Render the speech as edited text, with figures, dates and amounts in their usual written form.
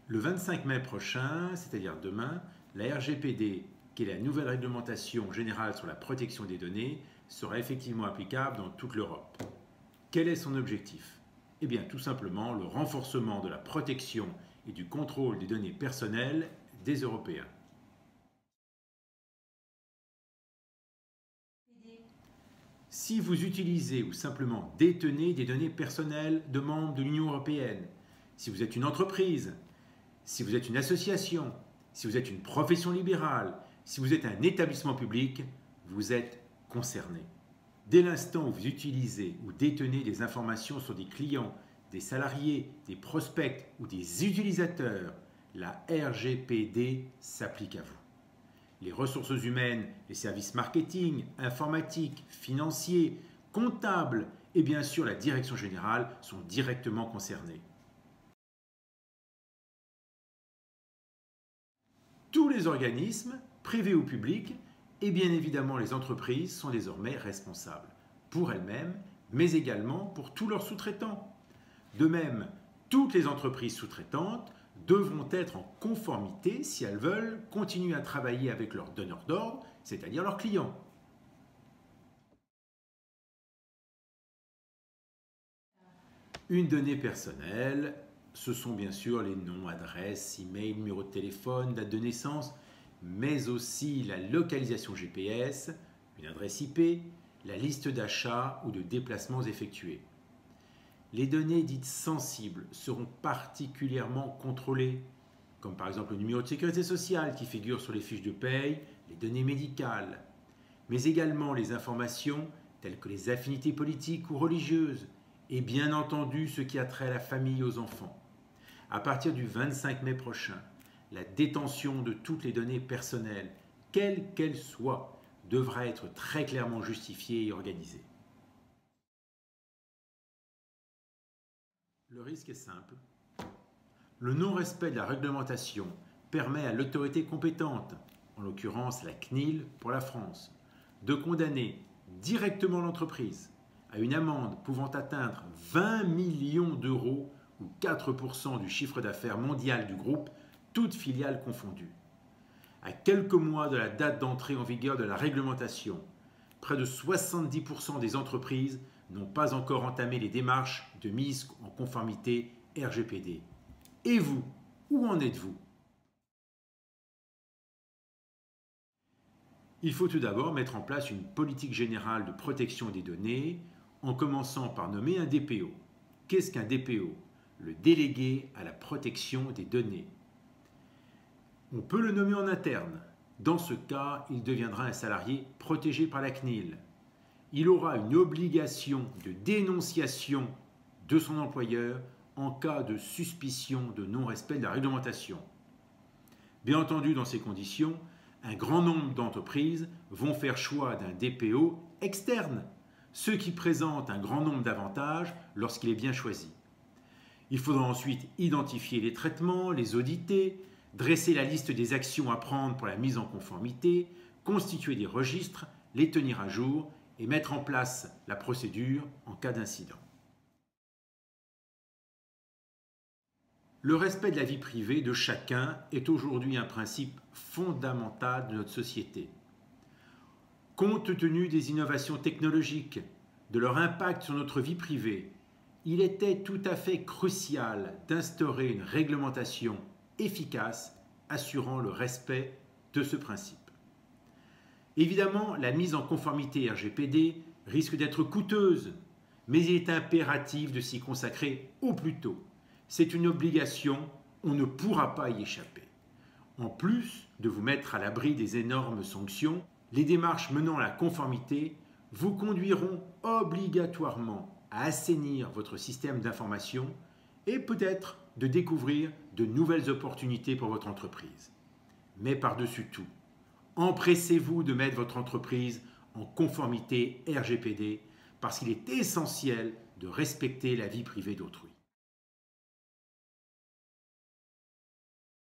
Le 25 mai prochain, c'est-à-dire demain, la RGPD, qui est la nouvelle réglementation générale sur la protection des données, sera effectivement applicable dans toute l'Europe. Quel est son objectif? Eh bien, tout simplement le renforcement de la protection et du contrôle des données personnelles des Européens. Si vous utilisez ou simplement détenez des données personnelles de membres de l'Union européenne, si vous êtes une entreprise, si vous êtes une association, si vous êtes une profession libérale, si vous êtes un établissement public, vous êtes concerné. Dès l'instant où vous utilisez ou détenez des informations sur des clients, des salariés, des prospects ou des utilisateurs, la RGPD s'applique à vous. Les ressources humaines, les services marketing, informatiques, financiers, comptables et bien sûr la direction générale sont directement concernés. Tous les organismes, privés ou publics, et bien évidemment les entreprises sont désormais responsables, pour elles-mêmes, mais également pour tous leurs sous-traitants. De même, toutes les entreprises sous-traitantes devront être en conformité si elles veulent continuer à travailler avec leurs donneurs d'ordre, c'est-à-dire leurs clients. Une donnée personnelle, ce sont bien sûr les noms, adresses, email, numéro de téléphone, date de naissance, mais aussi la localisation GPS, une adresse IP, la liste d'achats ou de déplacements effectués. Les données dites sensibles seront particulièrement contrôlées, comme par exemple le numéro de sécurité sociale qui figure sur les fiches de paye, les données médicales, mais également les informations telles que les affinités politiques ou religieuses, et bien entendu ce qui a trait à la famille et aux enfants. À partir du 25 mai prochain, la détention de toutes les données personnelles, quelles qu'elles soient, devra être très clairement justifiée et organisée. Le risque est simple. Le non-respect de la réglementation permet à l'autorité compétente, en l'occurrence la CNIL pour la France, de condamner directement l'entreprise à une amende pouvant atteindre 20 millions d'euros ou 4% du chiffre d'affaires mondial du groupe, toutes filiales confondues. À quelques mois de la date d'entrée en vigueur de la réglementation, près de 70% des entreprises n'ont pas encore entamé les démarches de mise en conformité RGPD. Et vous, où en êtes-vous? Il faut tout d'abord mettre en place une politique générale de protection des données, en commençant par nommer un DPO. Qu'est-ce qu'un DPO? Le délégué à la protection des données. On peut le nommer en interne. Dans ce cas, il deviendra un salarié protégé par la CNIL. Il aura une obligation de dénonciation de son employeur en cas de suspicion de non-respect de la réglementation. Bien entendu, dans ces conditions, un grand nombre d'entreprises vont faire choix d'un DPO externe, ce qui présente un grand nombre d'avantages lorsqu'il est bien choisi. Il faudra ensuite identifier les traitements, les auditer, dresser la liste des actions à prendre pour la mise en conformité, constituer des registres, les tenir à jour et mettre en place la procédure en cas d'incident. Le respect de la vie privée de chacun est aujourd'hui un principe fondamental de notre société. Compte tenu des innovations technologiques, de leur impact sur notre vie privée, il était tout à fait crucial d'instaurer une réglementation efficace assurant le respect de ce principe. Évidemment, la mise en conformité RGPD risque d'être coûteuse, mais il est impératif de s'y consacrer au plus tôt. C'est une obligation, on ne pourra pas y échapper. En plus de vous mettre à l'abri des énormes sanctions, les démarches menant à la conformité vous conduiront obligatoirement à assainir votre système d'information et peut-être de découvrir de nouvelles opportunités pour votre entreprise. Mais par-dessus tout, empressez-vous de mettre votre entreprise en conformité RGPD parce qu'il est essentiel de respecter la vie privée d'autrui.